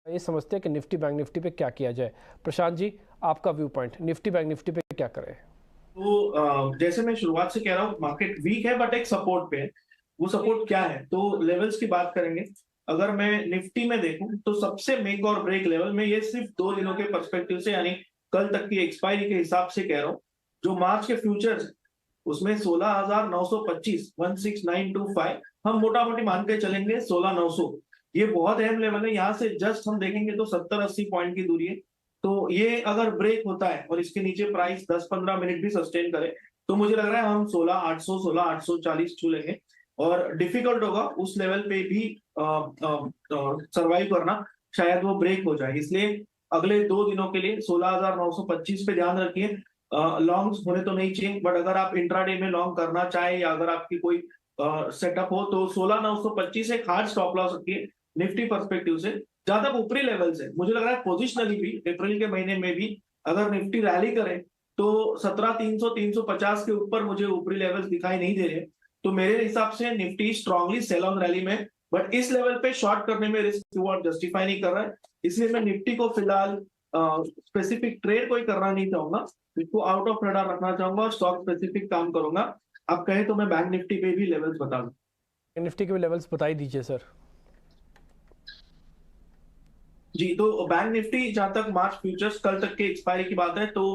ये समझते हैं कि निफ्टी बैंक निफ्टी पे क्या किया जाए। प्रशांत जी, आपका view point, Nifty bank Nifty पे क्या करें? तो जैसे मैं शुरुआत से कह रहा हूँ, मार्केट वीक है बट एक सपोर्ट पे है। वो सपोर्ट क्या है, तो लेवल्स की बात करेंगे। अगर मैं निफ्टी में देखूं तो सबसे मेक और ब्रेक लेवल में ये सिर्फ 2 दिनों के पर्सपेक्टिव से, यानी कल तक की एक्सपायरी के हिसाब से कह रहा हूँ। जो मार्च के फ्यूचर्स उसमें 16,925 16,925 हम मोटा मोटी मान के चलेंगे 16,900। ये बहुत अहम लेवल है। यहाँ से जस्ट हम देखेंगे तो 70-80 पॉइंट की दूरी है। तो ये अगर ब्रेक होता है और इसके नीचे प्राइस 10-15 मिनट भी सस्टेन करे, तो मुझे लग रहा है हम 16,800 16,840 छू लेंगे। और डिफिकल्ट होगा उस लेवल पे भी सरवाइव करना, शायद वो ब्रेक हो जाए। इसलिए अगले 2 दिनों के लिए 16,925 पे ध्यान रखिए। लॉन्ग्स होने तो नहीं चाहिए, बट अगर आप इंट्राडे में लॉन्ग करना चाहे या अगर आपकी कोई सेटअप हो तो 16,925 एक हार्ड स्टॉप लॉस रखिए निफ्टी पर्सपेक्टिव से। ज्यादा ऊपरी लेवल से मुझे लग रहा है पोजिशनली भी अप्रैल के महीने में भी अगर निफ्टी रैली करे तो 17,300 350 के ऊपर मुझे ऊपरी लेवल्स दिखाई नहीं दे रहे। तो मेरे हिसाब से Nifty strongly sell on rally में, बट इस लेवल पे शॉर्ट करने में रिस्क रिवॉर्ड जस्टिफाई नहीं कर रहा है। इसलिए मैं निफ्टी को फिलहाल स्पेसिफिक ट्रेड कोई करना नहीं चाहूंगा, इसको आउट ऑफ रडार रखना चाहूंगा और स्टॉक स्पेसिफिक काम करूंगा। आप कहें तो मैं बैंक निफ्टी पे भी लेवल्स बता दूं। निफ्टी के भी लेवल्स बता ही दीजिए सर। जी, तो बैंक निफ्टी जहां तक मार्च फ्यूचर्स कल तक के एक्सपायरी की बात है तो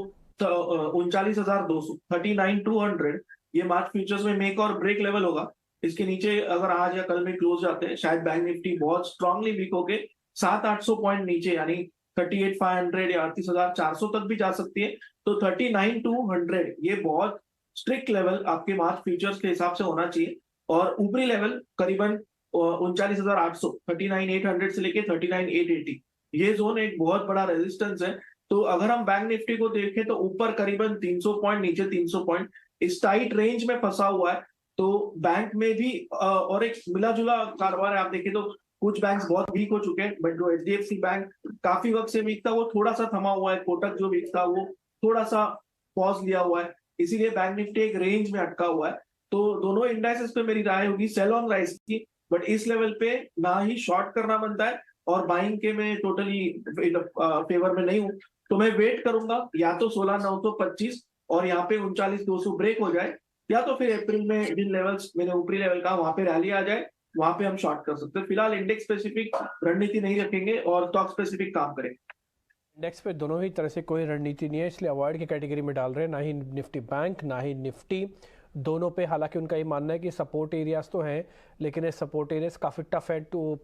39,200 39,200 ये मार्च फ्यूचर्स में मेक और ब्रेक लेवल होगा। इसके नीचे अगर आज या कल में क्लोज जाते हैं, शायद बैंक निफ्टी बहुत स्ट्रांगली वीक होके 700-800 पॉइंट नीचे, यानी 38,500 या 38,400 तक भी जा सकती है। तो 39,200 ये बहुत स्ट्रिक्ट लेवल आपके मार्च फ्यूचर्स के हिसाब से होना चाहिए। और ऊपरी लेवल करीबन 39,800 39,800 से लेके 39,880, ये जोन एक बहुत बड़ा रेजिस्टेंस है। तो अगर हम बैंक निफ्टी को देखें तो ऊपर करीबन 300 पॉइंट, नीचे 300 पॉइंट, इस टाइट रेंज में फंसा हुआ है। तो बैंक में भी और एक मिला जुला कारोबार है। आप देखें तो कुछ बैंक्स बहुत वीक हो चुके हैं, बट जो एचडीएफसी बैंक काफी वक्त से वीक था वो थोड़ा सा थमा हुआ है। कोटक जो वीक था वो थोड़ा सा पॉज लिया हुआ है। इसीलिए बैंक निफ्टी एक रेंज में अटका हुआ है। तो दोनों इंडाइसेस पे मेरी राय होगी सेल ऑन राइज की, बट इस लेवल पे ना ही शॉर्ट करना बनता है और बाइंग के मैं टोटली फेवर में नहीं हूं। तो मैं वेट करूंगा या तो 16,925 और यहाँ पे 39,200 ब्रेक हो जाए, या तो फिर अप्रैल में जिन लेवल्स मेरे ऊपरी लेवल का वहां पे रैली आ जाए, वहां पे हम शॉर्ट कर सकते हैं। फिलहाल इंडेक्स स्पेसिफिक रणनीति नहीं रखेंगे और स्टॉक स्पेसिफिक काम करेंगे। इंडेक्स पे दोनों ही तरह से कोई रणनीति नहीं है, इसलिए अवॉइड की कैटेगरी में डाल रहे हैं। ना ही निफ्टी बैंक ना ही निफ्टी, दोनों पे हालांकि उनका ये मानना है कि सपोर्ट एरियाज तो हैं, लेकिन ये सपोर्ट एरियाज काफ़ी टफ है टू